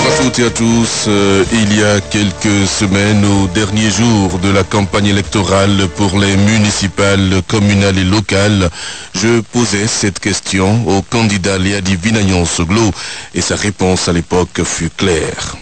à toutes et à tous. Il y a quelques semaines, au dernier jour de la campagne électorale pour les municipales, communales et locales, je posais cette question au candidat Léadi Vinagnon-Soglo et sa réponse à l'époque fut claire.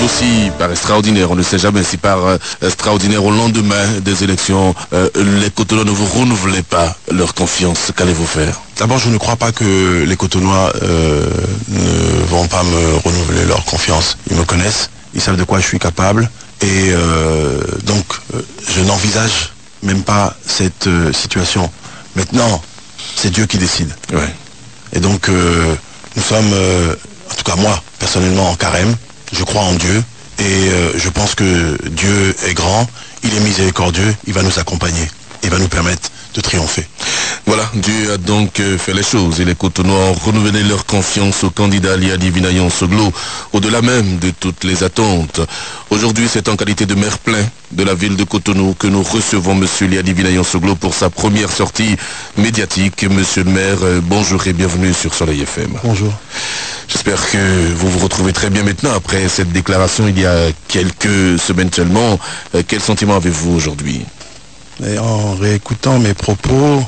Aussi par extraordinaire, on ne sait jamais si par extraordinaire au lendemain des élections, les Cotonois ne vous renouvelez pas leur confiance. Qu'allez-vous faire? D'abord, je ne crois pas que les Cotonois ne vont pas me renouveler leur confiance. Ils me connaissent, ils savent de quoi je suis capable et donc je n'envisage même pas cette situation. Maintenant, c'est Dieu qui décide. Ouais. Et donc nous sommes, en tout cas moi, personnellement en carême. Je crois en Dieu et je pense que Dieu est grand, il est miséricordieux, il va nous accompagner, il va nous permettre de triompher. Voilà, Dieu a donc fait les choses et les Cotonois ont renouvelé leur confiance au candidat Léadi Vinagnon-Soglo, au-delà même de toutes les attentes. Aujourd'hui, c'est en qualité de maire plein de la ville de Cotonou que nous recevons M. Léadi Vinagnon-Soglo pour sa première sortie médiatique. Monsieur le maire, bonjour et bienvenue sur Soleil FM. Bonjour. J'espère que vous vous retrouvez très bien maintenant après cette déclaration il y a quelques semaines seulement. Quel sentiment avez-vous aujourd'hui? Et en réécoutant mes propos,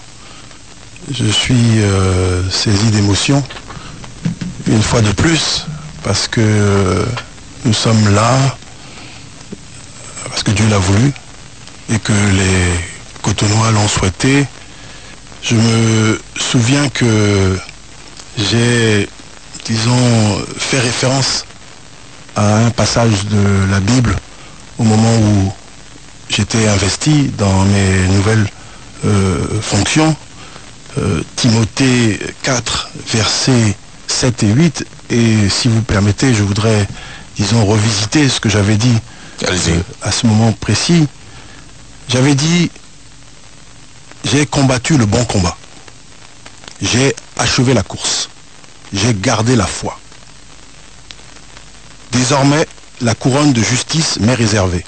je suis saisi d'émotion, une fois de plus, parce que nous sommes là, parce que Dieu l'a voulu, et que les Cotonois l'ont souhaité. Je me souviens que j'ai, disons, fait référence à un passage de la Bible au moment où j'étais investi dans mes nouvelles fonctions. Timothée 4, versets 7 et 8, et si vous permettez, je voudrais, disons, revisiter ce que j'avais dit à ce moment précis. J'avais dit, j'ai combattu le bon combat, j'ai achevé la course, j'ai gardé la foi. Désormais, la couronne de justice m'est réservée.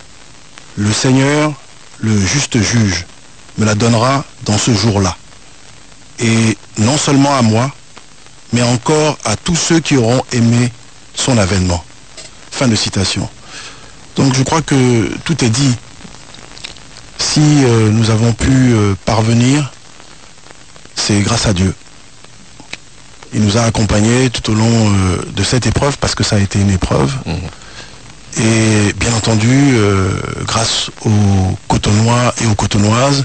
Le Seigneur, le juste juge, me la donnera dans ce jour-là. Et non seulement à moi, mais encore à tous ceux qui auront aimé son avènement. Fin de citation. Donc je crois que tout est dit. Si nous avons pu parvenir, c'est grâce à Dieu. Il nous a accompagnés tout au long de cette épreuve, parce que ça a été une épreuve. Et bien entendu, grâce aux Cotonois et aux Cotonoises,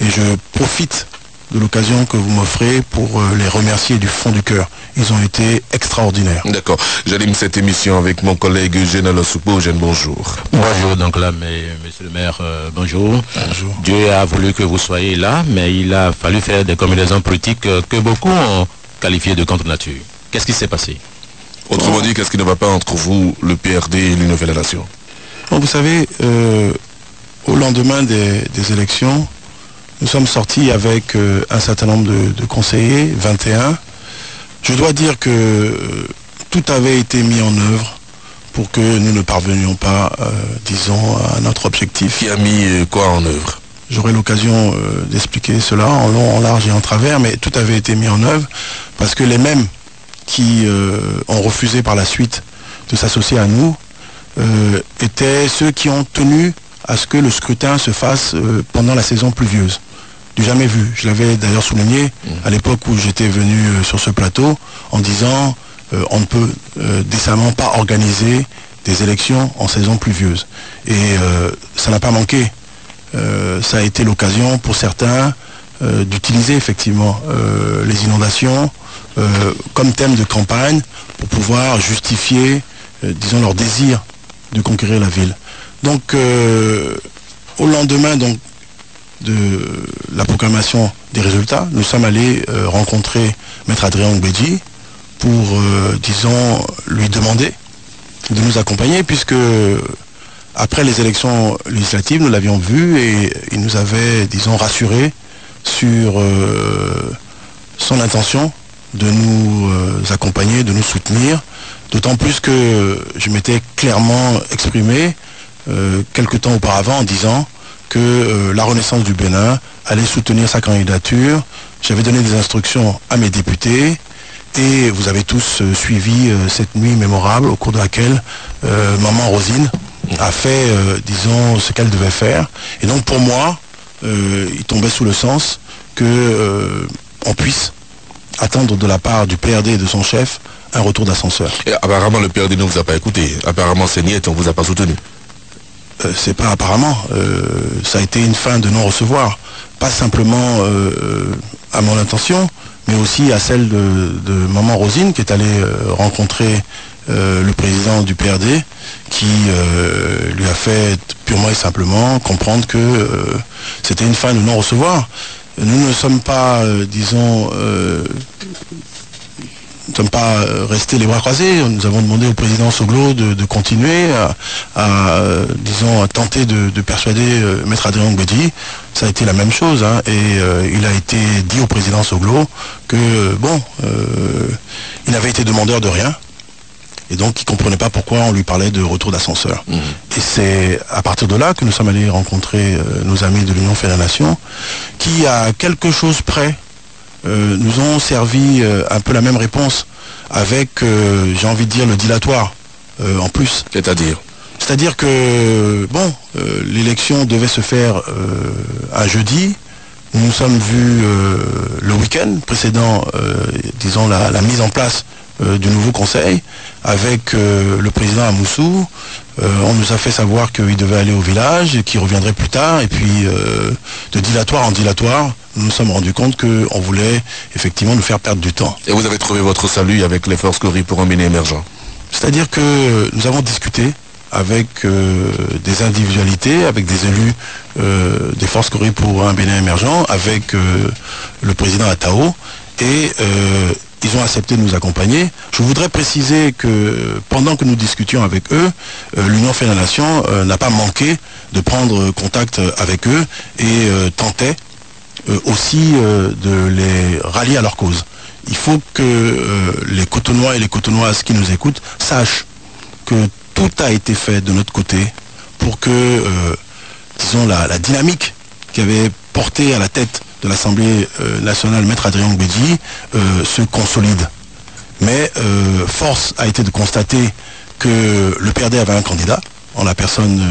et je profite de l'occasion que vous m'offrez pour les remercier du fond du cœur. Ils ont été extraordinaires. D'accord. J'anime cette émission avec mon collègue Eugène Alossoupo. Eugène, bonjour. Bonjour, donc là, monsieur le maire, bonjour. Bonjour. Dieu a voulu que vous soyez là, mais il a fallu faire des combinaisons politiques que beaucoup ont qualifiées de contre-nature. Qu'est-ce qui s'est passé? Autrement dit, qu'est-ce qui ne va pas entre vous, le PRD et l'Union de la Nation? Bon, vous savez, au lendemain des élections, nous sommes sortis avec un certain nombre de conseillers, 21. Je dois dire que tout avait été mis en œuvre pour que nous ne parvenions pas, disons, à notre objectif. Qui a mis quoi en œuvre? J'aurai l'occasion d'expliquer cela en long, en large et en travers, mais tout avait été mis en œuvre parce que les mêmes qui ont refusé par la suite de s'associer à nous étaient ceux qui ont tenu à ce que le scrutin se fasse pendant la saison pluvieuse. Du jamais vu. Je l'avais d'ailleurs souligné à l'époque où j'étais venu sur ce plateau en disant on ne peut décemment pas organiser des élections en saison pluvieuse. Et ça n'a pas manqué. Ça a été l'occasion pour certains d'utiliser effectivement les inondations comme thème de campagne pour pouvoir justifier, disons, leur désir de conquérir la ville. Donc, au lendemain donc, de la proclamation des résultats, nous sommes allés rencontrer Maître Adrien Ogbedji pour, disons, lui demander de nous accompagner, puisque après les élections législatives, nous l'avions vu et il nous avait, disons, rassuré sur son intention de nous accompagner, de nous soutenir, d'autant plus que je m'étais clairement exprimé quelque temps auparavant en disant que la Renaissance du Bénin allait soutenir sa candidature. J'avais donné des instructions à mes députés et vous avez tous suivi cette nuit mémorable au cours de laquelle Maman Rosine a fait, disons, ce qu'elle devait faire. Et donc pour moi, il tombait sous le sens que on puisse attendre de la part du PRD et de son chef un retour d'ascenseur. Et apparemment le PRD ne vous a pas écouté. Apparemment c'est niet, on ne vous a pas soutenu. C'est pas apparemment. Ça a été une fin de non-recevoir. Pas simplement à mon intention, mais aussi à celle de Maman Rosine qui est allée rencontrer le président du PRD qui lui a fait purement et simplement comprendre que c'était une fin de non-recevoir. Nous ne sommes pas, disons, nous ne sommes pas restés les bras croisés. Nous avons demandé au président Soglo de continuer disons, à tenter de persuader Maître Adrien Ngwedi. Ça a été la même chose, hein, et il a été dit au président Soglo que, bon, il avait été demandeur de rien. Et donc, il ne comprenait pas pourquoi on lui parlait de retour d'ascenseur. Et c'est à partir de là que nous sommes allés rencontrer nos amis de l'Union Fédération, qui, à quelque chose près, nous ont servi un peu la même réponse, avec, j'ai envie de dire, le dilatoire en plus. C'est-à-dire que, bon, l'élection devait se faire un jeudi. Nous nous sommes vus le week-end précédant, disons, la mise en place du nouveau conseil avec le président Amoussou. On nous a fait savoir qu'il devait aller au village et qu'il reviendrait plus tard. Et puis, de dilatoire en dilatoire, nous nous sommes rendus compte qu'on voulait effectivement nous faire perdre du temps. Et vous avez trouvé votre salut avec les forces Cori pour un Bénin émergent? C'est-à-dire que nous avons discuté avec des individualités, avec des élus des forces Cori pour un Bénin émergent, avec le président Atao, et ils ont accepté de nous accompagner. Je voudrais préciser que pendant que nous discutions avec eux, l'Union Fédération n'a pas manqué de prendre contact avec eux et tentait aussi de les rallier à leur cause. Il faut que les Cotonois et les Cotonoises qui nous écoutent sachent que tout a été fait de notre côté pour que, disons, la dynamique qui avait porté à la tête de l'Assemblée nationale, Maître Adrien Ngwedi, se consolide. Mais force a été de constater que le PRD avait un candidat, en la personne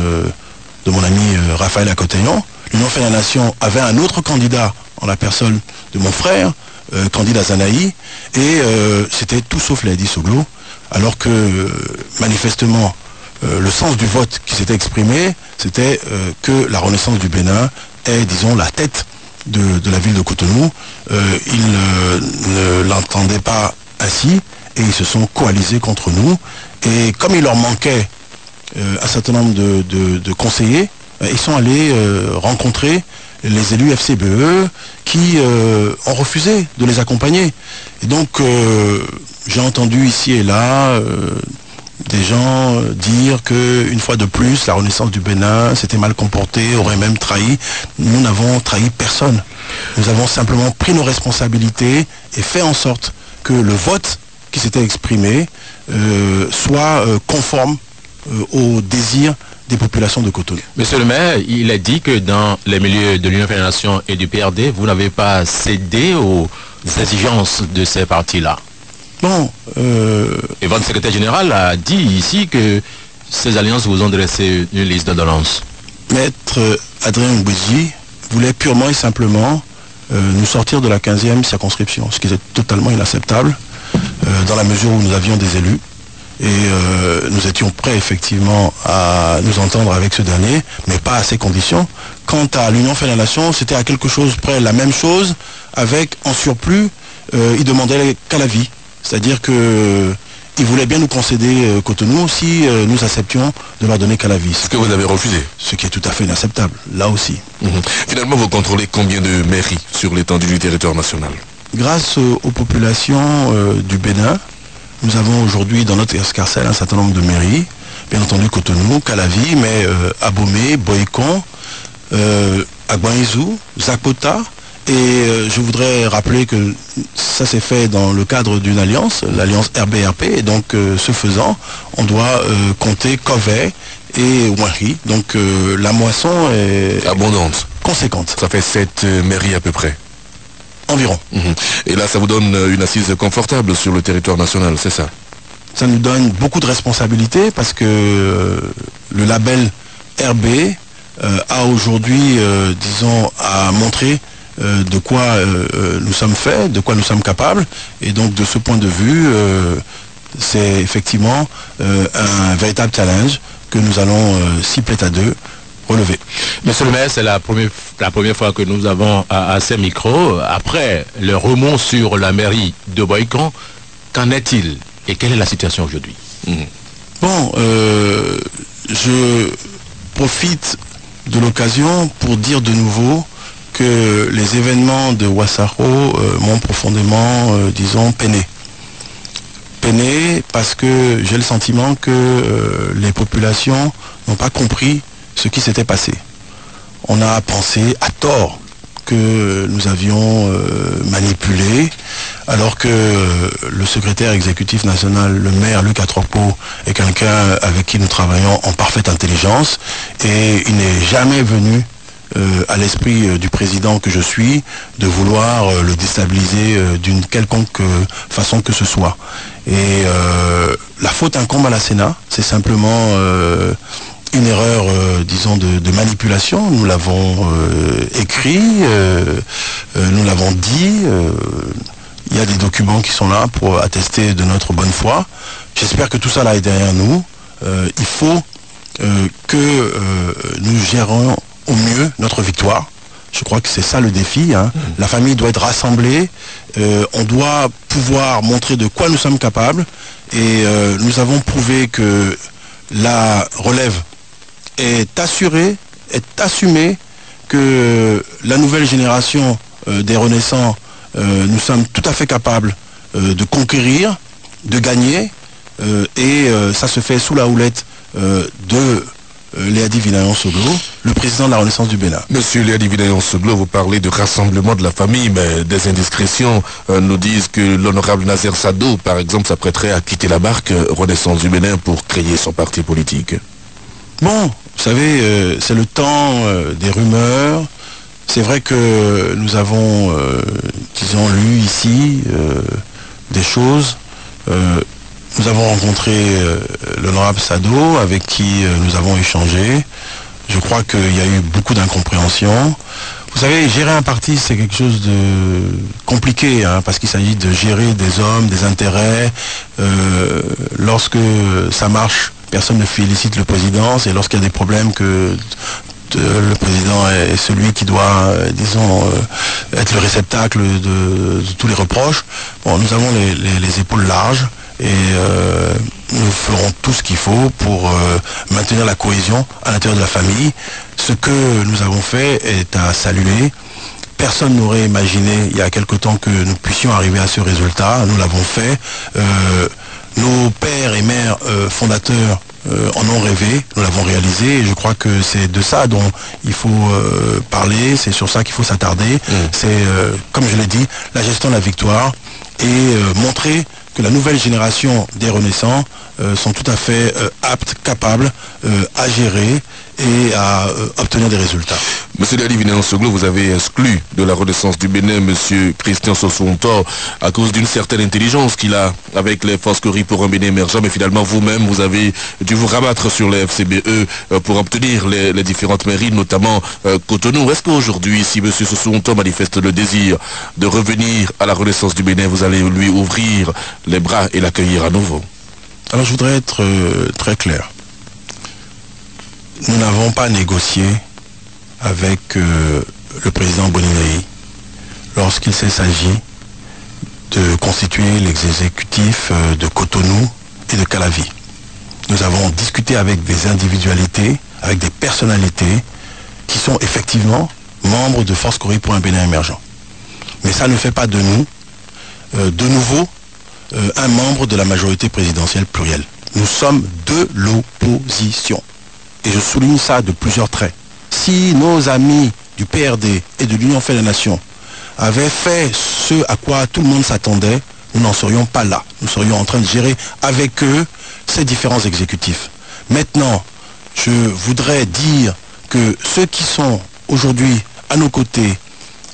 de mon ami Raphaël Akoteyon. L'Union Fédération avait un autre candidat, en la personne de mon frère, candidat Zanaï, et c'était tout sauf Laïdi Soglo, alors que manifestement le sens du vote qui s'était exprimé, c'était que la Renaissance du Bénin est, disons, la tête de la ville de Cotonou. Ils ne l'entendaient pas ainsi et ils se sont coalisés contre nous. Et comme il leur manquait un certain nombre de conseillers, ils sont allés rencontrer les élus FCBE qui ont refusé de les accompagner. Et donc, j'ai entendu ici et là des gens dire qu'une fois de plus, la Renaissance du Bénin s'était mal comportée, aurait même trahi. Nous n'avons trahi personne. Nous avons simplement pris nos responsabilités et fait en sorte que le vote qui s'était exprimé soit conforme au désir des populations de Cotonou. Monsieur le maire, il est dit que dans les milieux de l'Union Fédération et du PRD, vous n'avez pas cédé aux exigences de ces partis-là. Bon, et votre secrétaire général a dit ici que ces alliances vous ont dressé une liste d'ordonnances. Maître Adrien Ngwedi voulait purement et simplement nous sortir de la 15e circonscription, ce qui est totalement inacceptable, dans la mesure où nous avions des élus. Et nous étions prêts effectivement à nous entendre avec ce dernier, mais pas à ces conditions. Quant à l'Union Fédération, c'était à quelque chose près la même chose, avec en surplus, il demandait qu'à la vie. C'est-à-dire qu'il voulait bien nous concéder Cotonou si nous acceptions de leur donner qu'à la vie. Ce que vous avez refusé. Ce qui est tout à fait inacceptable, là aussi. Finalement, vous contrôlez combien de mairies sur l'étendue du territoire national? Grâce aux populations du Bénin, Nous avons aujourd'hui dans notre escarcelle un certain nombre de mairies, bien entendu Cotonou, Calavi, mais Abomey, Boycon, Agouaizou, Zakota. Et je voudrais rappeler que ça s'est fait dans le cadre d'une alliance, l'alliance RBRP, et donc ce faisant, on doit compter Covey et Ouari. Donc la moisson est abondante, conséquente. Ça fait 7 mairies à peu près. Environ. Et là, ça vous donne une assise confortable sur le territoire national, c'est ça? Ça nous donne beaucoup de responsabilités parce que le label RB a aujourd'hui, disons, à montrer de quoi nous sommes faits, de quoi nous sommes capables. Et donc, de ce point de vue, c'est effectivement un véritable challenge que nous allons, si plaît à deux, relever. Monsieur le maire, c'est la première fois que nous avons à ces micros. Après le remont sur la mairie de Boycon, qu'en est-il et quelle est la situation aujourd'hui? Bon, je profite de l'occasion pour dire de nouveau que les événements de Ouassaro m'ont profondément, disons, peiné. Peiné parce que j'ai le sentiment que les populations n'ont pas compris ce qui s'était passé. On a pensé à tort que nous avions manipulé, alors que le secrétaire exécutif national, le maire Luc Atropo, est quelqu'un avec qui nous travaillons en parfaite intelligence, et il n'est jamais venu à l'esprit du président que je suis de vouloir le déstabiliser d'une quelconque façon que ce soit. Et la faute incombe à la Sénat, c'est simplement une erreur, disons, de manipulation. Nous l'avons écrit, nous l'avons dit, il y a des documents qui sont là pour attester de notre bonne foi. J'espère que tout ça là est derrière nous. Il faut que nous gérons au mieux notre victoire. Je crois que c'est ça le défi. La famille doit être rassemblée. On doit pouvoir montrer de quoi nous sommes capables. Et nous avons prouvé que la relève est assurée, est assumée, que la nouvelle génération des renaissants, nous sommes tout à fait capables de conquérir, de gagner. Et ça se fait sous la houlette de Léadi Vinayon-Soglo, le président de la Renaissance du Bénin. Monsieur Léadi Vinayon-Soglo, vous parlez de rassemblement de la famille, mais des indiscrétions nous disent que l'honorable Nazer Sado, par exemple, s'apprêterait à quitter la marque Renaissance du Bénin pour créer son parti politique. Bon, vous savez, c'est le temps des rumeurs. C'est vrai que nous avons, disons, lu ici des choses. Nous avons rencontré l'honorable Sado, avec qui nous avons échangé. Je crois qu'il y a eu beaucoup d'incompréhension. Vous savez, gérer un parti, c'est quelque chose de compliqué, parce qu'il s'agit de gérer des hommes, des intérêts. Lorsque ça marche, personne ne félicite le président. C'est lorsqu'il y a des problèmes que le président est celui qui doit, disons, être le réceptacle de tous les reproches. Bon, nous avons les épaules larges. Et nous ferons tout ce qu'il faut pour maintenir la cohésion à l'intérieur de la famille. Ce que nous avons fait est à saluer. Personne n'aurait imaginé il y a quelque temps que nous puissions arriver à ce résultat. Nous l'avons fait. Nos pères et mères fondateurs en ont rêvé, nous l'avons réalisé, et je crois que c'est de ça dont il faut parler, c'est sur ça qu'il faut s'attarder. C'est, comme je l'ai dit, la gestion de la victoire et montrer que la nouvelle génération des Renaissants sont tout à fait aptes, capables à gérer et à obtenir des résultats. Monsieur Léadi Vinayon-Soglo, vous avez exclu de la Renaissance du Bénin Monsieur Christian Sossountor à cause d'une certaine intelligence qu'il a avec les forces Cori pour un Bénin émergent, mais finalement vous-même vous avez dû vous rabattre sur les FCBE pour obtenir les différentes mairies, notamment Cotonou. Est-ce qu'aujourd'hui, si Monsieur Sossountor manifeste le désir de revenir à la Renaissance du Bénin, vous allez lui ouvrir les bras et l'accueillir à nouveau? Alors je voudrais être très clair. Nous n'avons pas négocié avec le président Boninei lorsqu'il s'agit de constituer l'exécutif de Cotonou et de Calavi. Nous avons discuté avec des individualités, avec des personnalités qui sont effectivement membres de Force Cori pour un Bénin émergent. Mais ça ne fait pas de nous, de nouveau, un membre de la majorité présidentielle plurielle. Nous sommes de l'opposition. Et je souligne ça de plusieurs traits. Si nos amis du PRD et de l'Union fait la nation avaient fait ce à quoi tout le monde s'attendait, nous n'en serions pas là. Nous serions en train de gérer avec eux ces différents exécutifs. Maintenant, je voudrais dire que ceux qui sont aujourd'hui à nos côtés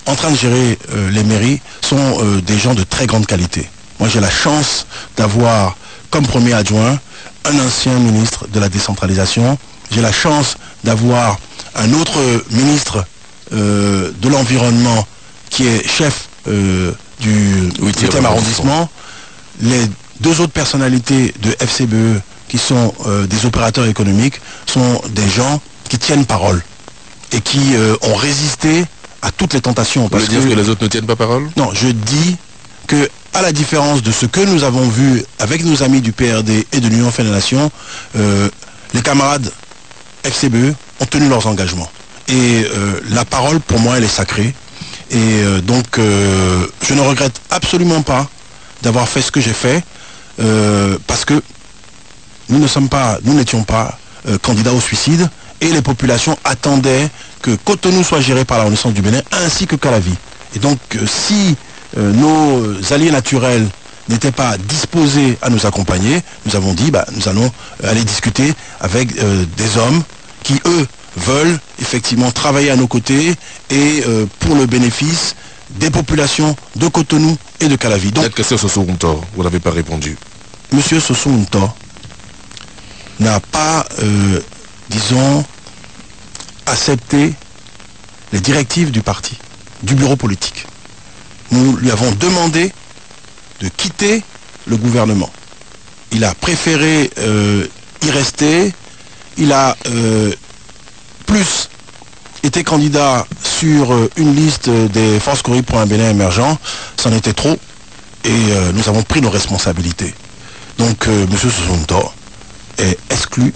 en train de gérer les mairies sont des gens de très grande qualité. Moi, j'ai la chance d'avoir comme premier adjoint un ancien ministre de la décentralisation. J'ai la chance d'avoir un autre ministre de l'environnement qui est chef du 8e arrondissement. Les deux autres personnalités de FCBE qui sont des opérateurs économiques sont des gens qui tiennent parole et qui ont résisté à toutes les tentations. Vous voulez dire que les autres ne tiennent pas parole? Non, je dis que, à la différence de ce que nous avons vu avec nos amis du PRD et de l'Union fait la nation, les camarades FCBE ont tenu leurs engagements. Et la parole, pour moi, elle est sacrée. Et donc, je ne regrette absolument pas d'avoir fait ce que j'ai fait, parce que nous n'étions pas candidats au suicide, et les populations attendaient que Cotonou soit géré par la Renaissance du Bénin, ainsi que Calavi. Et donc, si nos alliés naturels n'étaient pas disposés à nous accompagner, nous avons dit, nous allons aller discuter avec des hommes qui, eux, veulent effectivement travailler à nos côtés et pour le bénéfice des populations de Cotonou et de Calavi. Donc, cette question Soso Ntor, vous n'avez pas répondu. Monsieur Soso Ntor n'a pas, disons, accepté les directives du parti, du bureau politique. Nous lui avons demandé de quitter le gouvernement. Il a préféré y rester. Il a plus été candidat sur une liste des Forces Coribles pour un Bénin émergent. C'en était trop. Et nous avons pris nos responsabilités. Donc, M. Soso Ntor est exclu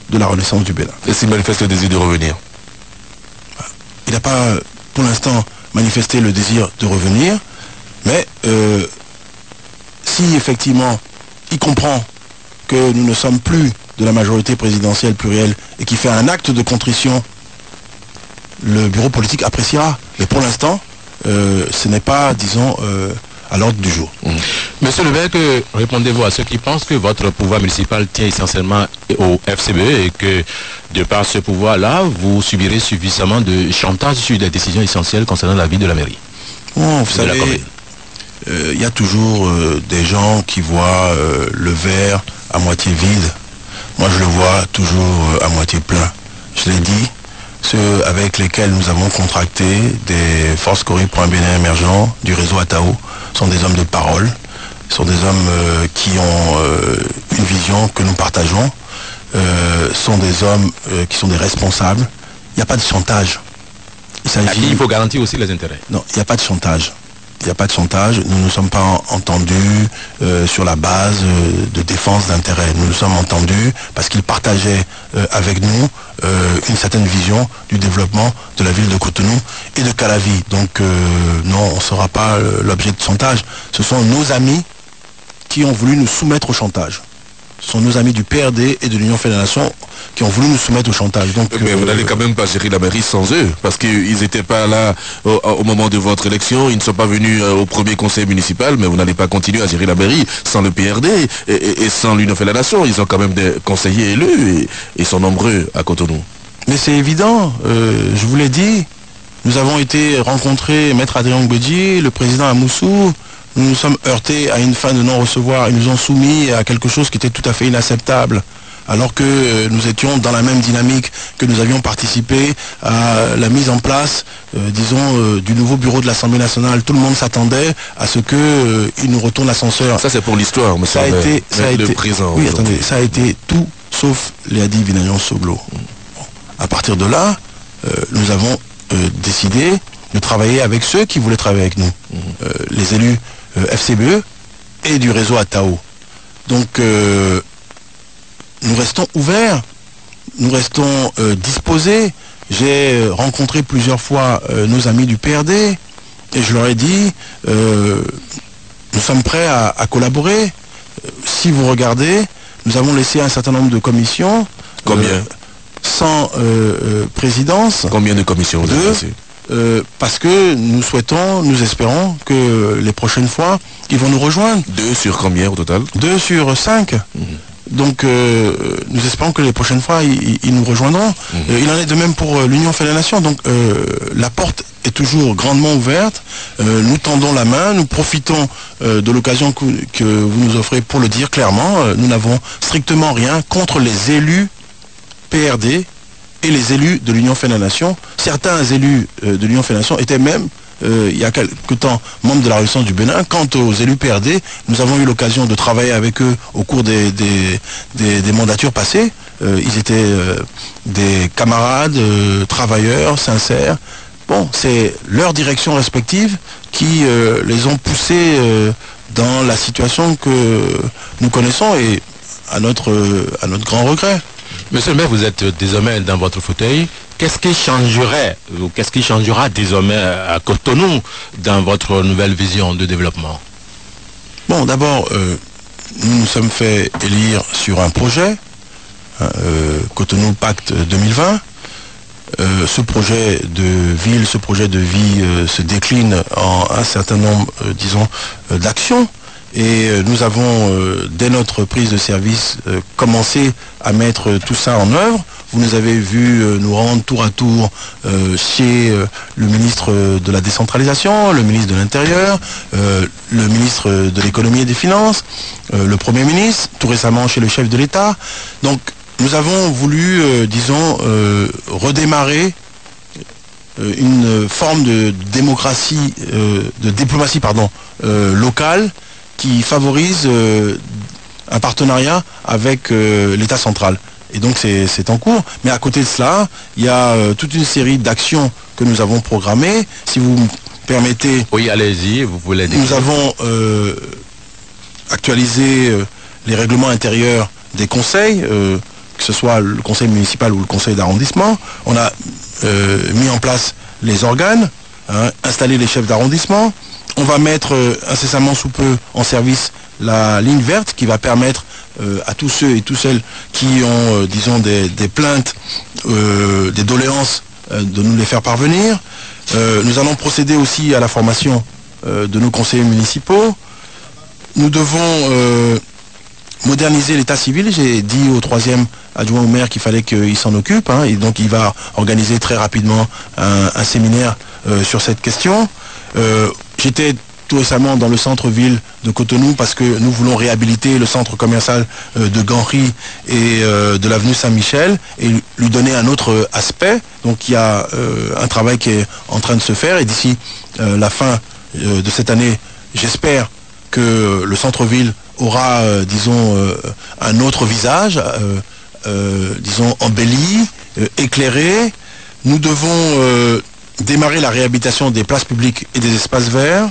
de la Renaissance du Bénin. Et s'il manifeste le désir de revenir? Il n'a pas, pour l'instant, manifesté le désir de revenir, mais si effectivement il comprend que nous ne sommes plus de la majorité présidentielle plurielle et qu'il fait un acte de contrition, le bureau politique appréciera. Mais pour l'instant, ce n'est pas, disons, à l'ordre du jour. Monsieur Levesque, répondez-vous à ceux qui pensent que votre pouvoir municipal tient essentiellement au FCBE et que, de par ce pouvoir-là, vous subirez suffisamment de chantage sur des décisions essentielles concernant la vie de la mairie? Bon, vous savez, il y a toujours des gens qui voient le verre à moitié vide. Moi, je le vois toujours à moitié plein. Je l'ai dit, ceux avec lesquels nous avons contracté des Forces Coribles pour un Bénin émergent, du réseau Atao, sont des hommes de parole, sont des hommes qui ont une vision que nous partageons, sont des hommes qui sont des responsables. Il n'y a pas de chantage. Il faut garantir aussi les intérêts. Non, il n'y a pas de chantage. Il n'y a pas de chantage. Nous ne nous sommes pas entendus sur la base de défense d'intérêts. Nous nous sommes entendus parce qu'ils partageaient avec nous une certaine vision du développement de la ville de Cotonou et de Calavi. Donc non, on ne sera pas l'objet de chantage. Ce sont nos amis qui ont voulu nous soumettre au chantage. Ce sont nos amis du PRD et de l'Union fait la nation qui ont voulu nous soumettre au chantage. Donc, mais vous n'allez quand même pas gérer la mairie sans eux, parce qu'ils n'étaient pas là au moment de votre élection, ils ne sont pas venus au premier conseil municipal, mais vous n'allez pas continuer à gérer la mairie sans le PRD et sans l'Union fait la nation. Ils ont quand même des conseillers élus et ils sont nombreux à Cotonou. Mais c'est évident, je vous l'ai dit, nous avons été rencontrer Maître Adrien Gbedji, le président Amoussou. Nous nous sommes heurtés à une fin de non-recevoir. Ils nous ont soumis à quelque chose qui était tout à fait inacceptable. Alors que nous étions dans la même dynamique, que nous avions participé à la mise en place, disons, du nouveau bureau de l'Assemblée nationale. Tout le monde s'attendait à ce qu'il nous retourne l'ascenseur. Ça c'est pour l'histoire, mais ça a été le présent. Oui, attendez, ça a été tout sauf Léadi Vinayon Soglo. Bon. À partir de là, nous avons décidé de travailler avec ceux qui voulaient travailler avec nous. Les élus FCBE et du réseau Atao. Donc, nous restons ouverts, nous restons disposés. J'ai rencontré plusieurs fois nos amis du PRD et je leur ai dit, nous sommes prêts à collaborer. si vous regardez, nous avons laissé un certain nombre de commissions. Combien sans présidence. Combien de commissions vous avez laissé? Parce que nous espérons que les prochaines fois, ils vont nous rejoindre. 2 sur combien au total? 2 sur 5. Donc nous espérons que les prochaines fois, ils nous rejoindront. Il en est de même pour l'Union fait la nation. Donc la porte est toujours grandement ouverte. Nous tendons la main, nous profitons de l'occasion que vous nous offrez pour le dire clairement. Nous n'avons strictement rien contre les élus PRD et les élus de l'Union fait la nation. Certains élus de l'Union fait la nation étaient même, il y a quelque temps, membres de la Résistance du Bénin. Quant aux élus PRD, nous avons eu l'occasion de travailler avec eux au cours des mandatures passées. Ils étaient des camarades, travailleurs, sincères. Bon, c'est leur direction respective qui les ont poussés dans la situation que nous connaissons et à notre grand regret. Monsieur le maire, vous êtes désormais dans votre fauteuil. Qu'est-ce qui changerait, ou qu'est-ce qui changera désormais à Cotonou dans votre nouvelle vision de développement? Bon, d'abord, nous nous sommes fait élire sur un projet, Cotonou Pacte 2020. Ce projet de ville, ce projet de vie se décline en un certain nombre, disons, d'actions. Et nous avons, dès notre prise de service, commencé à mettre tout ça en œuvre. Vous nous avez vu nous rendre tour à tour chez le ministre de la décentralisation, le ministre de l'Intérieur, le ministre de l'économie et des finances, le Premier ministre, tout récemment chez le chef de l'État. Donc nous avons voulu, disons, redémarrer une forme de démocratie, de diplomatie, locale, qui favorise un partenariat avec l'État central. Et donc c'est en cours. Mais à côté de cela, il y a toute une série d'actions que nous avons programmées. Si vous me permettez... Oui, allez-y, vous voulez dire. Nous avons actualisé les règlements intérieurs des conseils, que ce soit le conseil municipal ou le conseil d'arrondissement. On a mis en place les organes, installé les chefs d'arrondissement. On va mettre incessamment sous peu en service la ligne verte qui va permettre à tous ceux et toutes celles qui ont, disons, des plaintes, des doléances, de nous les faire parvenir. Nous allons procéder aussi à la formation de nos conseillers municipaux. Nous devons moderniser l'état civil. J'ai dit au 3e adjoint au maire qu'il fallait qu'il s'en occupe. Et donc il va organiser très rapidement un séminaire sur cette question. J'étais tout récemment dans le centre-ville de Cotonou parce que nous voulons réhabiliter le centre commercial de Ganry et de l'avenue Saint-Michel et lui donner un autre aspect. Donc il y a un travail qui est en train de se faire et d'ici la fin de cette année, j'espère que le centre-ville aura, disons, un autre visage, disons, embelli, éclairé. Nous devons démarrer la réhabilitation des places publiques et des espaces verts.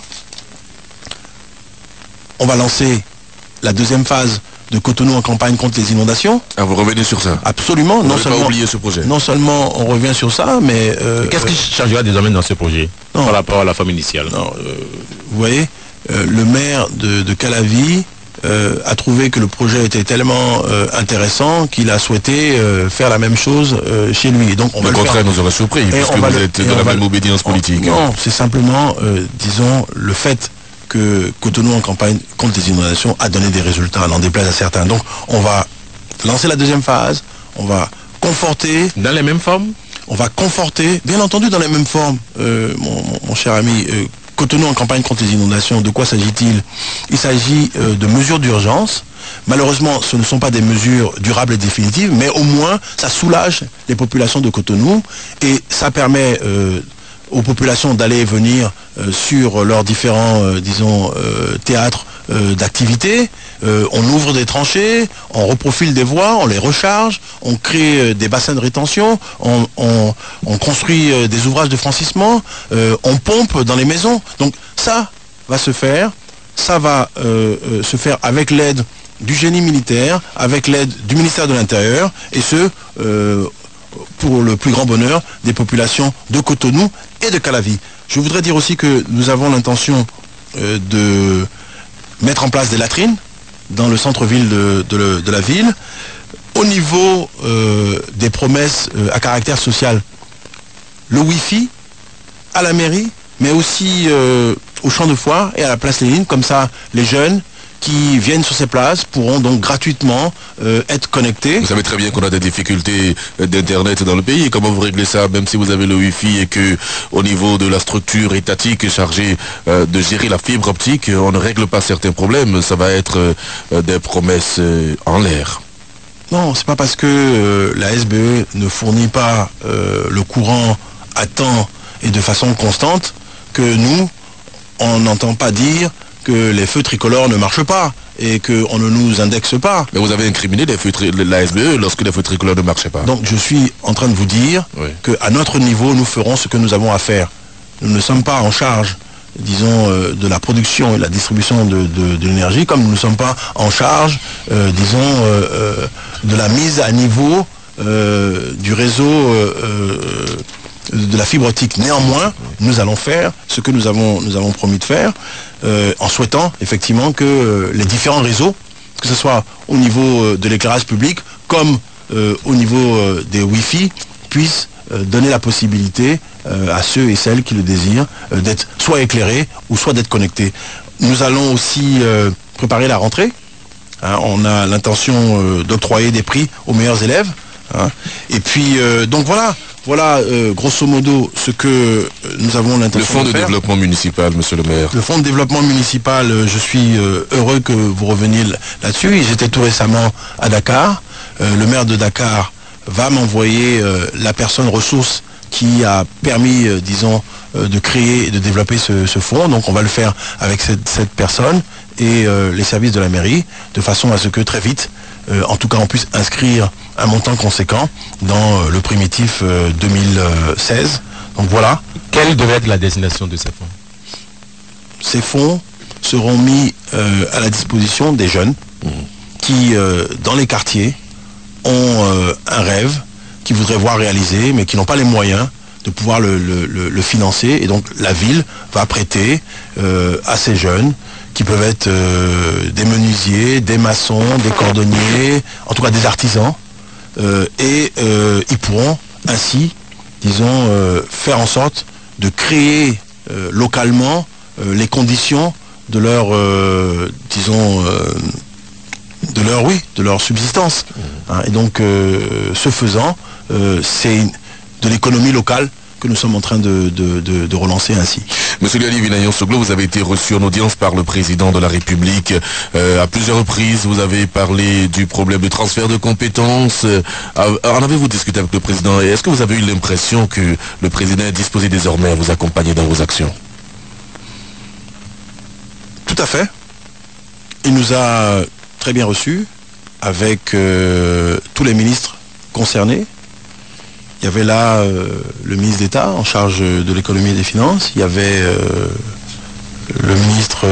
On va lancer la 2e phase de Cotonou en campagne contre les inondations. Ah, vous revenez sur ça? Absolument. Vous n'avez pas oublié ce projet? Non seulement on revient sur ça, mais... Qu'est-ce qui changera désormais dans ce projet par rapport à la forme initiale? Vous voyez, le maire de Calavi a trouvé que le projet était tellement intéressant qu'il a souhaité faire la même chose chez lui. Et donc on le contraire nous aurait surpris, puisque vous êtes de la même obédience politique. Non, c'est simplement, disons, le fait que Cotonou en campagne contre les inondations a donné des résultats, n'en déplaise à certains. Donc on va lancer la 2e phase, on va conforter... Dans les mêmes formes? On va conforter, bien entendu dans les mêmes formes, mon cher ami. Cotonou en campagne contre les inondations, de quoi s'agit-il? Il s'agit de mesures d'urgence. Malheureusement, ce ne sont pas des mesures durables et définitives, mais au moins, ça soulage les populations de Cotonou et ça permet aux populations d'aller et venir sur leurs différents, disons, théâtres d'activité. On ouvre des tranchées, on reprofile des voies, on les recharge, on crée des bassins de rétention, on construit des ouvrages de franchissement, on pompe dans les maisons. Donc ça va se faire, ça va se faire avec l'aide du génie militaire, avec l'aide du ministère de l'Intérieur, et ce, pour le plus grand bonheur des populations de Cotonou et de Calavi. Je voudrais dire aussi que nous avons l'intention de mettre en place des latrines dans le centre-ville de la ville. Au niveau des promesses à caractère social, le Wi-Fi à la mairie, mais aussi au champ de foire et à la place Lénine, comme ça les jeunes qui viennent sur ces places pourront donc gratuitement être connectés. Vous savez très bien qu'on a des difficultés d'internet dans le pays. Comment vous réglez ça, même si vous avez le Wi-Fi et que au niveau de la structure étatique chargée de gérer la fibre optique, on ne règle pas certains problèmes. Ça va être des promesses en l'air. Non, c'est pas parce que la SBE ne fournit pas le courant à temps et de façon constante que nous, on n'entend pas dire que les feux tricolores ne marchent pas et qu'on ne nous indexe pas. Mais vous avez incriminé la SBE lorsque les feux tricolores ne marchaient pas. Donc je suis en train de vous dire qu'à notre niveau, nous ferons ce que nous avons à faire. Nous ne sommes pas en charge, disons, de la production et de la distribution de l'énergie, comme nous ne sommes pas en charge, disons, de la mise à niveau du réseau de la fibre optique. Néanmoins, nous allons faire ce que nous avons promis de faire, en souhaitant effectivement que les différents réseaux, que ce soit au niveau de l'éclairage public comme au niveau des Wi-Fi, puissent donner la possibilité à ceux et celles qui le désirent d'être soit éclairés ou soit d'être connectés. Nous allons aussi préparer la rentrée. Hein, on a l'intention d'octroyer des prix aux meilleurs élèves. Hein, et puis, donc voilà, grosso modo, ce que nous avons l'intention de faire. Le fonds de développement municipal, monsieur le maire. Le fonds de développement municipal, je suis heureux que vous reveniez là-dessus. J'étais tout récemment à Dakar. Le maire de Dakar va m'envoyer la personne ressource qui a permis, disons, de créer et de développer ce fonds. Donc on va le faire avec cette personne et les services de la mairie, de façon à ce que très vite, en tout cas on puisse inscrire un montant conséquent dans le primitif 2016. Donc voilà. Quelle devait être la destination de ces fonds? Ces fonds seront mis à la disposition des jeunes qui, dans les quartiers, ont un rêve qu'ils voudraient voir réalisé, mais qui n'ont pas les moyens de pouvoir le financer. Et donc la ville va prêter à ces jeunes, qui peuvent être des menuisiers, des maçons, des cordonniers, en tout cas des artisans, et ils pourront ainsi, disons, faire en sorte de créer localement les conditions de leur, disons, de leur subsistance. Hein, et donc, ce faisant, c'est de l'économie locale que nous sommes en train de relancer ainsi. Monsieur Liali Vinayon-Soglo, vous avez été reçu en audience par le président de la République. À plusieurs reprises, vous avez parlé du problème de transfert de compétences. En avez-vous discuté avec le président? Et est-ce que vous avez eu l'impression que le président est disposé désormais à vous accompagner dans vos actions? Tout à fait. Il nous a très bien reçus avec tous les ministres concernés. Il y avait là le ministre d'État en charge de l'économie et des finances. Il y avait le ministre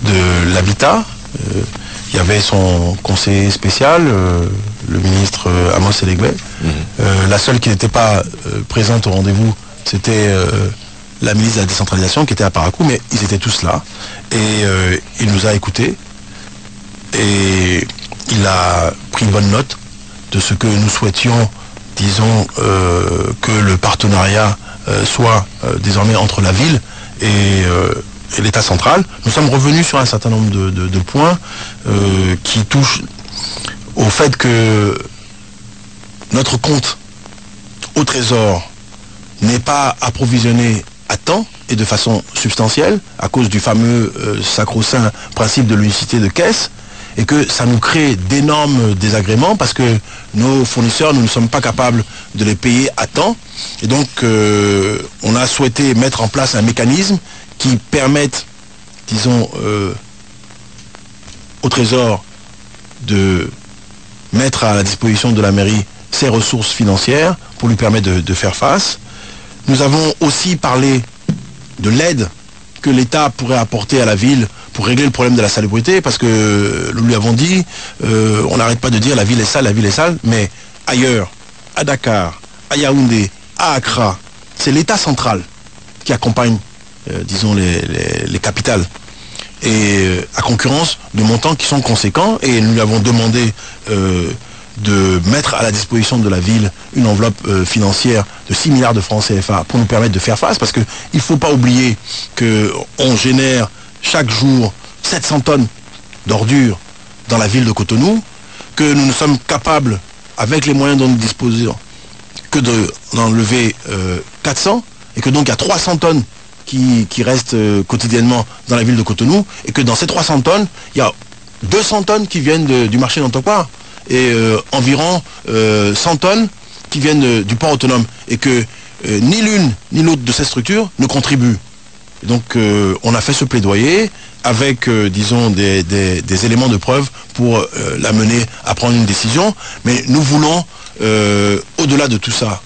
de l'Habitat. Il y avait son conseiller spécial, le ministre Amos Elegbe. La seule qui n'était pas présente au rendez-vous, c'était la ministre de la décentralisation qui était à Parakou, mais ils étaient tous là. Et il nous a écoutés. Et il a pris une bonne note de ce que nous souhaitions, disons, que le partenariat soit désormais entre la ville et l'État central. Nous sommes revenus sur un certain nombre de points qui touchent au fait que notre compte au Trésor n'est pas approvisionné à temps et de façon substantielle à cause du fameux sacro-saint principe de l'unicité de caisse, et que ça nous crée d'énormes désagréments parce que nos fournisseurs, nous ne sommes pas capables de les payer à temps. Et donc, on a souhaité mettre en place un mécanisme qui permette, disons, au Trésor de mettre à la disposition de la mairie ses ressources financières pour lui permettre de faire face. Nous avons aussi parlé de l'aide que l'État pourrait apporter à la ville pour régler le problème de la salubrité, parce que nous lui avons dit, on n'arrête pas de dire la ville est sale, mais ailleurs, à Dakar, à Yaoundé, à Accra, c'est l'État central qui accompagne, disons, les capitales. et à concurrence de montants qui sont conséquents, et nous lui avons demandé de mettre à la disposition de la ville une enveloppe financière de 6 milliards de francs CFA pour nous permettre de faire face, parce qu'il ne faut pas oublier qu'on génère chaque jour 700 tonnes d'ordures dans la ville de Cotonou, que nous ne sommes capables, avec les moyens dont nous disposons, que d'enlever 400, et que donc il y a 300 tonnes qui restent quotidiennement dans la ville de Cotonou, et que dans ces 300 tonnes, il y a 200 tonnes qui viennent du marché d'Antokwa, et environ 100 tonnes qui viennent du port autonome, et que ni l'une ni l'autre de ces structures ne contribuent. Et donc on a fait ce plaidoyer avec, disons, des éléments de preuve pour l'amener à prendre une décision, mais nous voulons, au-delà de tout ça,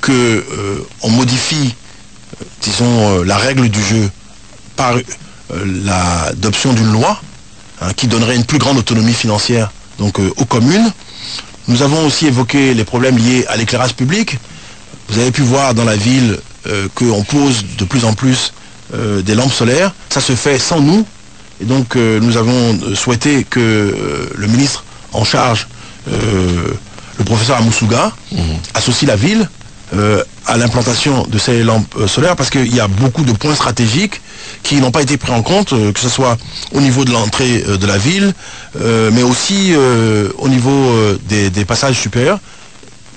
qu'on modifie, disons, la règle du jeu par l'adoption d'une loi qui donnerait une plus grande autonomie financière donc, aux communes. Nous avons aussi évoqué les problèmes liés à l'éclairage public. Vous avez pu voir dans la ville qu'on pose de plus en plus des lampes solaires. Ça se fait sans nous. Et donc nous avons souhaité que le ministre en charge, le professeur Amoussouga, associe la ville à l'implantation de ces lampes solaires, parce qu'il y a beaucoup de points stratégiques qui n'ont pas été pris en compte, que ce soit au niveau de l'entrée de la ville, mais aussi au niveau des passages supérieurs,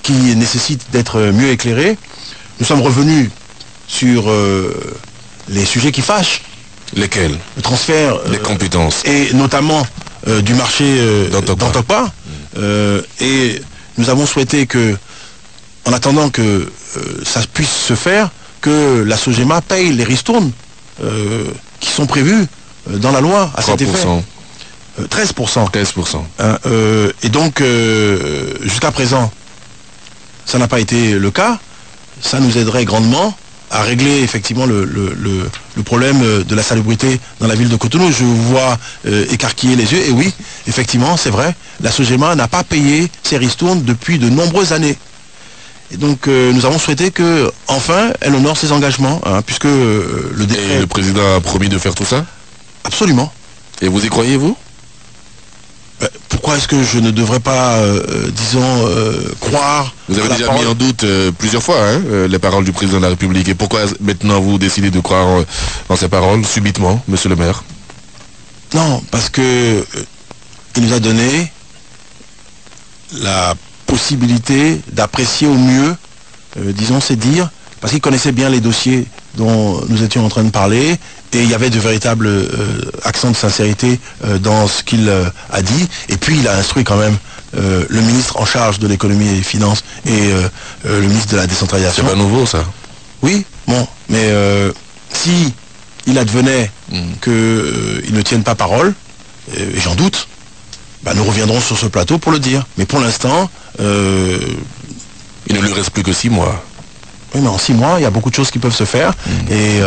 qui nécessitent d'être mieux éclairés. Nous sommes revenus sur les sujets qui fâchent. Lesquels? Le transfert des compétences. Et notamment du marché d'Antokwa. Et nous avons souhaité que, en attendant que ça puisse se faire, que la SOGEMA paye les ristournes qui sont prévus dans la loi à cet effet. 13%. 13%. Et donc, jusqu'à présent, ça n'a pas été le cas. Ça nous aiderait grandement à régler effectivement le problème de la salubrité dans la ville de Cotonou. Je vous vois écarquiller les yeux, et oui, effectivement, c'est vrai, la SOGEMA n'a pas payé ses ristournes depuis de nombreuses années. Et donc nous avons souhaité que, enfin, elle honore ses engagements, puisque le décret... Et le président a promis de faire tout ça? Absolument. Et vous y croyez, vous? Pourquoi est-ce que je ne devrais pas, disons, croire... Vous avez déjà mis en doute plusieurs fois les paroles du président de la République. Et pourquoi maintenant vous décidez de croire en ces paroles subitement, monsieur le maire? Non, parce que il nous a donné la possibilité d'apprécier au mieux, disons, c'est dire, parce qu'il connaissait bien les dossiers dont nous étions en train de parler, et il y avait de véritables accents de sincérité dans ce qu'il a dit. Et puis il a instruit quand même le ministre en charge de l'économie et des finances et le ministre de la décentralisation. C'est pas nouveau, ça? Oui, bon, mais si il advenait qu'ils ne tiennent pas parole, et j'en doute, bah, nous reviendrons sur ce plateau pour le dire. Mais pour l'instant... il ne lui reste plus que 6 mois. Oui, mais en 6 mois, il y a beaucoup de choses qui peuvent se faire. Et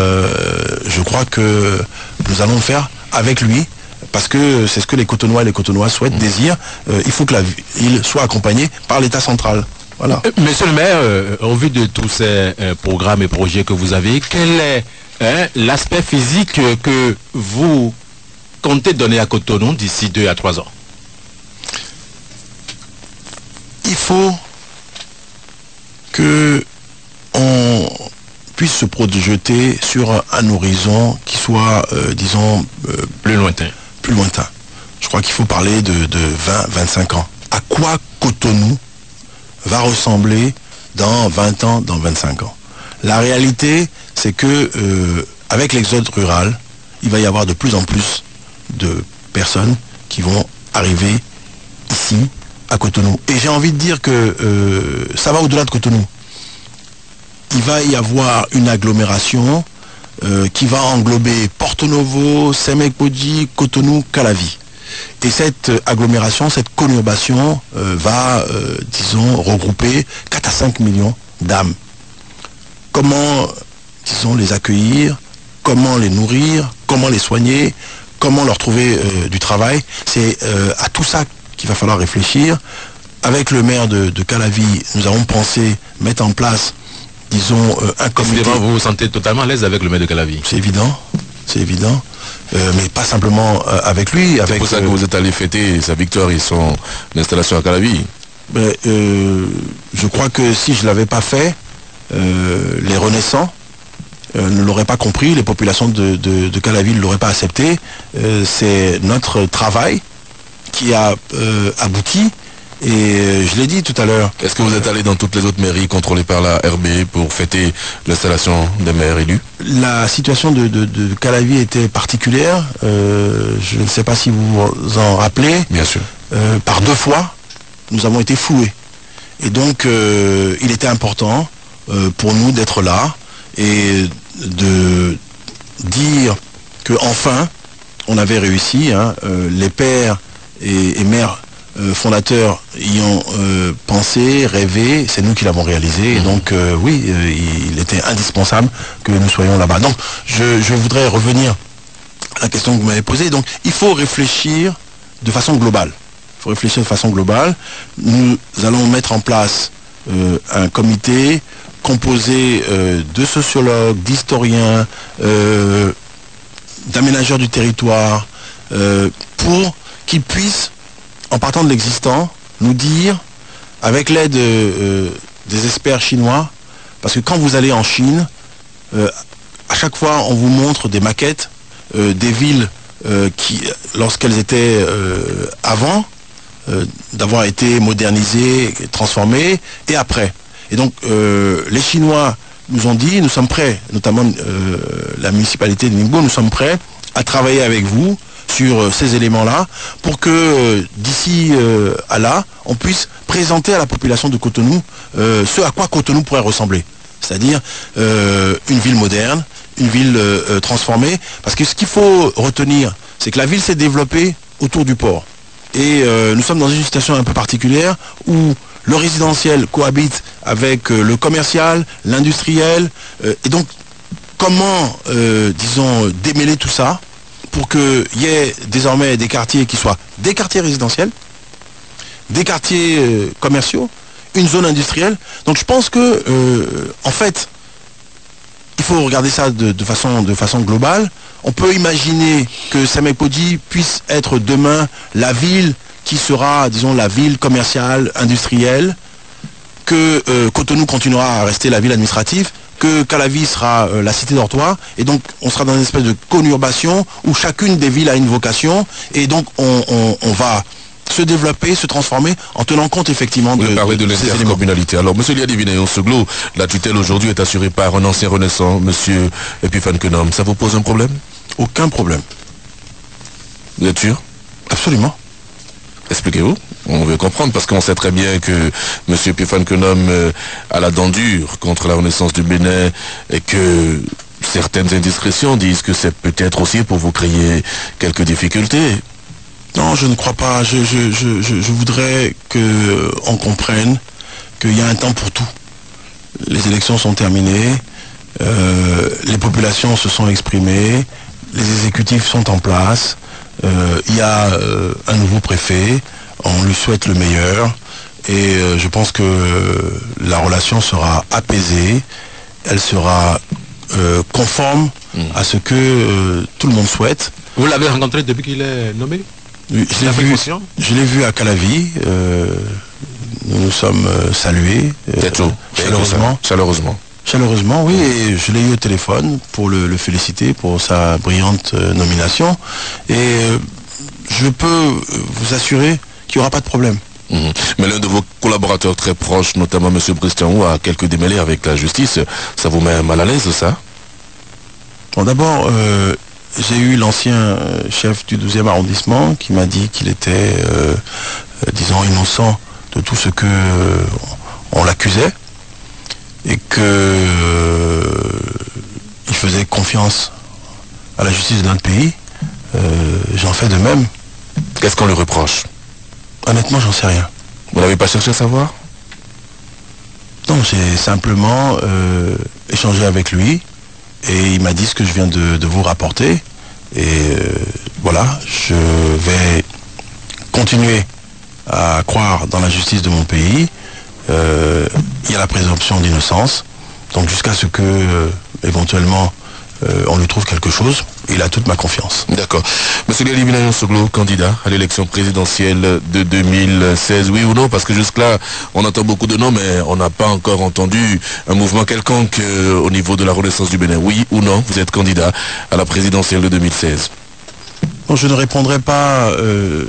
je crois que nous allons le faire avec lui, parce que c'est ce que les Cotonois et les Cotonois souhaitent, désirent. Il faut que la ville soit accompagnée par l'État central. Voilà. Monsieur le maire, au vu de tous ces programmes et projets que vous avez, quel est l'aspect physique que vous comptez donner à Cotonou d'ici 2 à 3 ans? Il faut que on puisse se projeter sur un horizon qui soit, disons, plus lointain. Plus lointain. Je crois qu'il faut parler de 20-25 ans. À quoi Cotonou va ressembler dans 20 ans, dans 25 ans? La réalité, c'est que avec l'exode rural, il va y avoir de plus en plus de personnes qui vont arriver ici, à Cotonou. Et j'ai envie de dire que ça va au-delà de Cotonou. Il va y avoir une agglomération qui va englober Porto Novo, Semek-Podji, Cotonou, Calavi. Et cette agglomération, cette conurbation va, disons, regrouper 4 à 5 millions d'âmes. Comment, disons, les accueillir, comment les nourrir, comment les soigner, comment leur trouver du travail, c'est à tout ça qu'il va falloir réfléchir. Avec le maire de Calavi, nous avons pensé mettre en place, disons, un comité... Vous vous sentez totalement à l'aise avec le maire de Calavi? C'est évident, c'est évident. mais pas simplement avec lui. C'est pour ça que vous êtes allé fêter sa victoire et son installation à Calavi. Je crois que si je ne l'avais pas fait, les renaissants ne l'auraient pas compris, les populations de Calavi ne l'auraient pas accepté. C'est notre travail qui a abouti. Et je l'ai dit tout à l'heure. Est-ce que vous êtes allé dans toutes les autres mairies contrôlées par la RB pour fêter l'installation des maires élus? La situation de Calavi était particulière. Je ne sais pas si vous vous en rappelez. Bien sûr. Par 2 fois, nous avons été floués. Et donc, il était important pour nous d'être là et de dire qu'enfin, on avait réussi. Les pères et mères fondateurs y ont pensé, rêvé, c'est nous qui l'avons réalisé. Et donc, oui, il était indispensable que nous soyons là-bas. Donc, je voudrais revenir à la question que vous m'avez posée. Donc, il faut réfléchir de façon globale. Il faut réfléchir de façon globale. Nous allons mettre en place un comité composé de sociologues, d'historiens, d'aménageurs du territoire, pour qu'ils puissent, en partant de l'existant, nous dire, avec l'aide des experts chinois, parce que quand vous allez en Chine, à chaque fois on vous montre des maquettes des villes qui, lorsqu'elles étaient avant, d'avoir été modernisées, transformées, et après. Et donc les Chinois nous ont dit, nous sommes prêts, notamment la municipalité de Ningbo, nous sommes prêts à travailler avec vous sur ces éléments-là, pour que d'ici à là, on puisse présenter à la population de Cotonou ce à quoi Cotonou pourrait ressembler. C'est-à-dire une ville moderne, une ville transformée, parce que ce qu'il faut retenir, c'est que la ville s'est développée autour du port. Et nous sommes dans une situation un peu particulière où le résidentiel cohabite avec le commercial, l'industriel, et donc comment, disons, démêler tout ça pour qu'il y ait désormais des quartiers qui soient des quartiers résidentiels, des quartiers commerciaux, une zone industrielle. Donc je pense que, en fait, il faut regarder ça de façon globale. On peut imaginer que Semekpodji puisse être demain la ville qui sera, disons, la ville commerciale, industrielle, que Cotonou continuera à rester la ville administrative, que Calavi sera la cité dortoir, et donc on sera dans une espèce de conurbation où chacune des villes a une vocation, et donc on va se développer, se transformer, en tenant compte effectivement de ces intercommunalité. Alors, monsieur Liadivinayon Soglo, la tutelle aujourd'hui est assurée par un ancien renaissant, monsieur Epiphane Kenom. Ça vous pose un problème? Aucun problème. Vous êtes sûr? Absolument. Expliquez-vous. On veut comprendre, parce qu'on sait très bien que M. Epiphane Kenom a la dent dure contre la renaissance du Bénin, et que certaines indiscrétions disent que c'est peut-être aussi pour vous créer quelques difficultés. Non, je ne crois pas. Je voudrais qu'on comprenne qu'il y a un temps pour tout. Les élections sont terminées, les populations se sont exprimées, les exécutifs sont en place, il y a un nouveau préfet, on lui souhaite le meilleur, et je pense que la relation sera apaisée, elle sera conforme à ce que tout le monde souhaite. Vous l'avez rencontré depuis qu'il est nommé? Je l'ai vu à Calavi, nous nous sommes salués chaleureusement, oui, et je l'ai eu au téléphone pour le féliciter pour sa brillante nomination, et je peux vous assurer qu'il n'y aura pas de problème. Mais l'un de vos collaborateurs très proches, notamment M. Bristian, a quelques démêlés avec la justice. Ça vous met mal à l'aise, ça? Bon, d'abord, j'ai eu l'ancien chef du 12e arrondissement qui m'a dit qu'il était, disons, innocent de tout ce que on l'accusait, et que il faisait confiance à la justice de notre pays. J'en fais de même. Qu'est-ce qu'on lui reproche? Honnêtement, j'en sais rien. Vous n'avez pas cherché à savoir? Non, j'ai simplement échangé avec lui, et il m'a dit ce que je viens de vous rapporter. Et voilà, je vais continuer à croire dans la justice de mon pays. Il y a la présomption d'innocence. Donc jusqu'à ce que, éventuellement, on lui trouve quelque chose, il a toute ma confiance. D'accord. Monsieur Liali Binayon Soglo, candidat à l'élection présidentielle de 2016, oui ou non? Parce que jusque-là, on entend beaucoup de noms, mais on n'a pas encore entendu un mouvement quelconque au niveau de la Renaissance du Bénin. Oui ou non, vous êtes candidat à la présidentielle de 2016? Bon, je ne répondrai pas de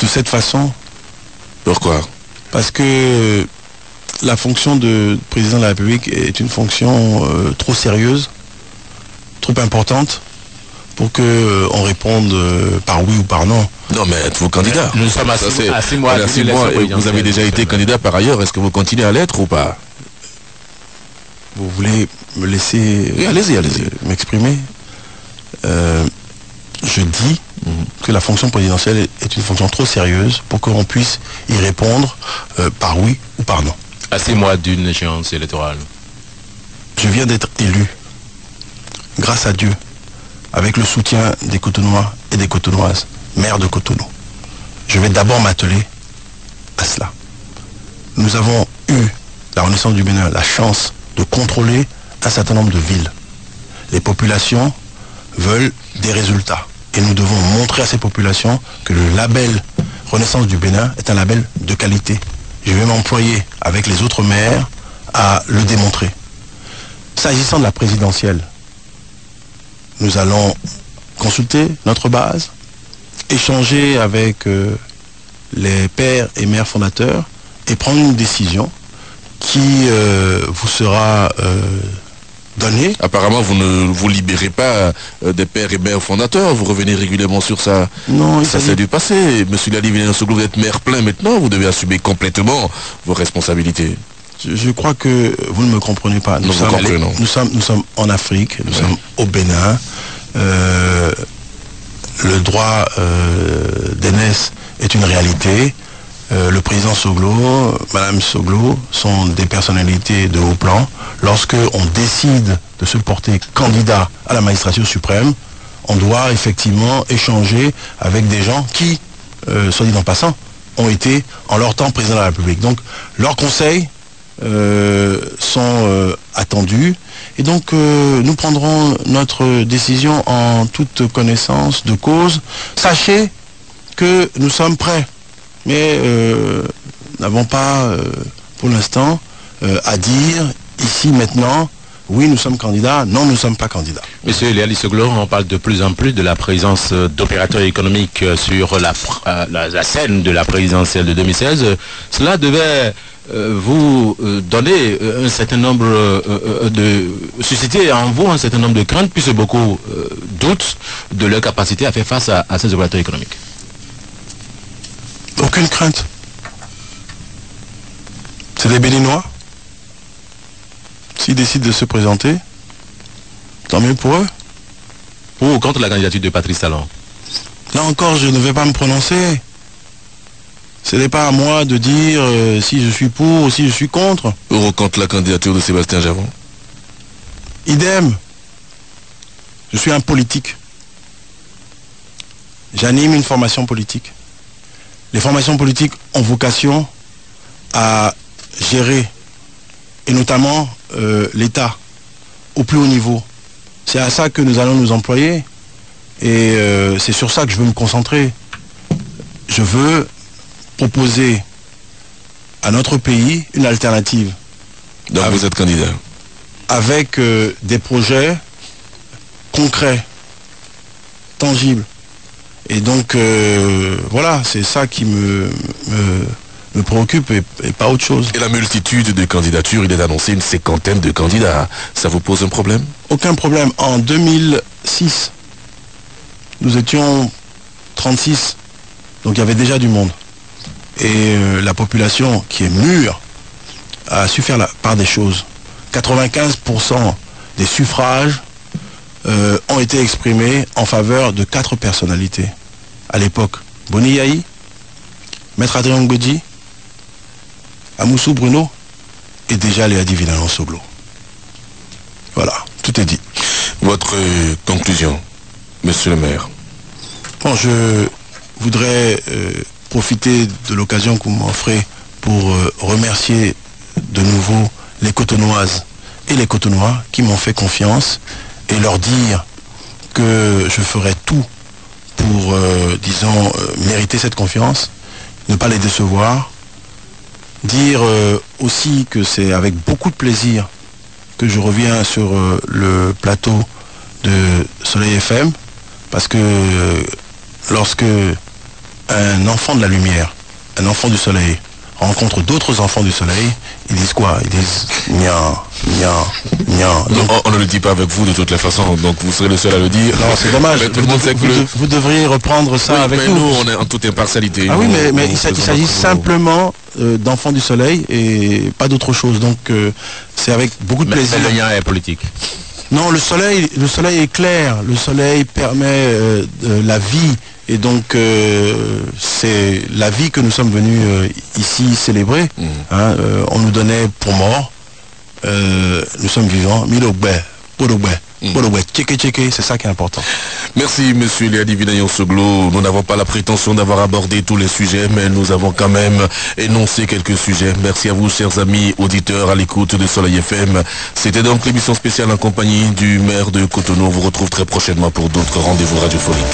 cette façon. Pourquoi? Parce que la fonction de président de la République est une fonction trop sérieuse, trop importante pour qu'on réponde par oui ou par non. Non, mais êtes-vous candidat? Nous sommes à 6 mois. Et vous avez déjà été candidat par ailleurs. Est-ce que vous continuez à l'être ou pas? Vous voulez me laisser Oui, allez-y. m'exprimer? Je dis que la fonction présidentielle est une fonction trop sérieuse pour qu'on puisse y répondre par oui ou par non. À 6 mois d'une échéance électorale. Je viens d'être élu, grâce à Dieu, avec le soutien des Cotonois et des Cotonoises, maire de Cotonou. Je vais d'abord m'atteler à cela. Nous avons eu, la Renaissance du Bénin, la chance de contrôler un certain nombre de villes. Les populations veulent des résultats. Et nous devons montrer à ces populations que le label Renaissance du Bénin est un label de qualité. Je vais m'employer avec les autres maires à le démontrer. S'agissant de la présidentielle, nous allons consulter notre base, échanger avec les pères et mères fondateurs et prendre une décision qui vous sera donnée. Apparemment, vous ne vous libérez pas des pères et mères fondateurs. Vous revenez régulièrement sur ça. Non, ça c'est du passé. Monsieur Liali Binayon Soglo, vous êtes maire plein maintenant. Vous devez assumer complètement vos responsabilités. Je crois que vous ne me comprenez pas. Nous sommes en Afrique, nous sommes au Bénin. Le droit d'aînesse est une réalité. Le président Soglo, Madame Soglo sont des personnalités de haut plan. Lorsque on décide de se porter candidat à la magistrature suprême, on doit effectivement échanger avec des gens qui, soit dit en passant, ont été en leur temps président de la République. Donc leurs conseils sont attendus et donc nous prendrons notre décision en toute connaissance de cause. Sachez que nous sommes prêts, mais n'avons pas pour l'instant à dire ici maintenant oui nous sommes candidats, non nous ne sommes pas candidats. Monsieur Liali Soglo, on parle de plus en plus de la présence d'opérateurs économiques sur la scène de la présidentielle de 2016. Cela devait vous donner un certain nombre susciter en vous un certain nombre de craintes, puisque beaucoup doutent de leur capacité à faire face à ces opérateurs économiques. Aucune crainte. C'est des Béninois. S'ils décident de se présenter, tant mieux pour eux. Pour ou contre la candidature de Patrice Talon? Là encore, je ne vais pas me prononcer. Ce n'est pas à moi de dire si je suis pour ou si je suis contre. Pour ou contre la candidature de Sébastien Javon? Idem. Je suis un politique. J'anime une formation politique. Les formations politiques ont vocation à gérer, et notamment l'État, au plus haut niveau. C'est à ça que nous allons nous employer. Et c'est sur ça que je veux me concentrer. Je veux proposer à notre pays une alternative. Donc vous êtes candidat? Avec des projets concrets, tangibles. Et donc, voilà, c'est ça qui me préoccupe et pas autre chose. Et la multitude de candidatures, il est annoncé une 50aine de candidats. Ça vous pose un problème? Aucun problème. En 2006, nous étions 36. Donc il y avait déjà du monde. Et la population qui est mûre a su faire la part des choses. 95% des suffrages ont été exprimés en faveur de 4 personnalités. À l'époque, Boni Yahi, Maître Adrien Ngodi, Amoussou Bruno et déjà Liali Binayon Soglo. Voilà, tout est dit. Votre conclusion, monsieur le maire? Bon, je voudrais profiter de l'occasion que vous m'offrez pour remercier de nouveau les Cotonoises et les Cotonois qui m'ont fait confiance et leur dire que je ferai tout pour, disons, mériter cette confiance, ne pas les décevoir. Dire aussi que c'est avec beaucoup de plaisir que je reviens sur le plateau de Soleil FM, parce que lorsque un enfant de la lumière, un enfant du soleil, rencontre d'autres enfants du soleil, ils disent quoi? Ils disent nia, nia, nia. Donc, on ne le dit pas avec vous de toutes les façons, donc vous serez le seul à le dire. Non, c'est dommage. Vous devriez reprendre ça avec nous. Nous, on est en toute impartialité. Ah oui, mais il s'agit simplement d'enfants du soleil et pas d'autre chose. Donc c'est avec beaucoup de plaisir. Mais le lien est politique. Non, le soleil est clair. Le soleil permet la vie. Et donc, c'est la vie que nous sommes venus ici célébrer. Hein, on nous donnait pour mort. Nous sommes vivants. C'est ça qui est important. Merci, monsieur Liadi Vinayon-Soglo. Nous n'avons pas la prétention d'avoir abordé tous les sujets, mais nous avons quand même énoncé quelques sujets. Merci à vous, chers amis auditeurs, à l'écoute de Soleil FM. C'était donc l'émission spéciale en compagnie du maire de Cotonou. On vous retrouve très prochainement pour d'autres rendez-vous radiophoniques.